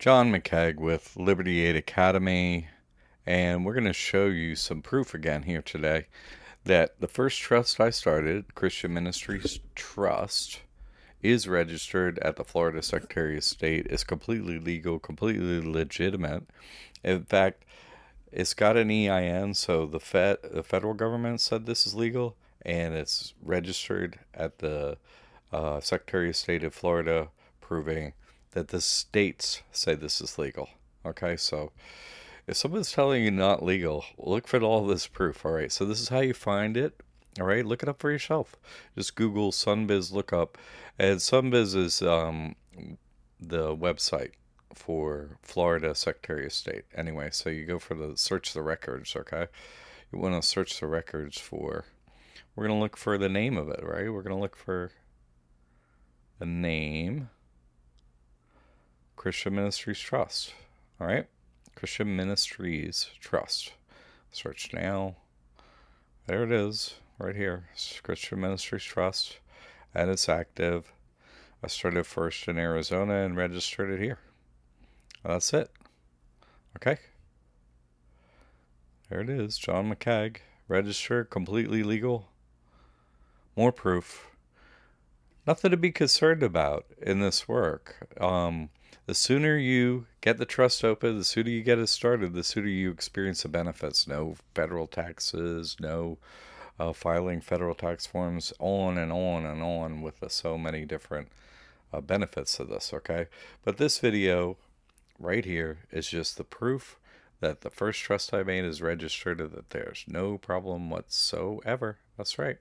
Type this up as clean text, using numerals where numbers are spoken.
John McKeag with Liberty Aid Academy, and we're going to show you some proof again here today that the first trust I started, Christian Ministries Trust, is registered at the Florida Secretary of State, is completely legal, completely legitimate. In fact, it's got an EIN, so the federal government said this is legal, and it's registered at the Secretary of State of Florida, proving that the states say this is legal. Okay, so if someone's telling you not legal, look for all this proof. All right, so this is how you find it. All right, look it up for yourself. Just Google Sunbiz lookup, and Sunbiz is the website for Florida Secretary of State. Anyway, so you go for the search the records. Okay, you want to search the records for. We're gonna look for the name of it, right? We're gonna look for the name Christian Ministries Trust. All right, Christian Ministries Trust. Search now. There it is, right here. It's Christian Ministries Trust, and it's active. I started first in Arizona and registered it here. That's it. Okay. There it is, John McKeag. Registered, completely legal. More proof. Nothing to be concerned about in this work. The sooner you get the trust open, the sooner you get it started, the sooner you experience the benefits. No federal taxes, no filing federal tax forms, on and on and on with so many different benefits to this, okay? But this video right here is just the proof that the first trust I made is registered and that there's no problem whatsoever. That's right.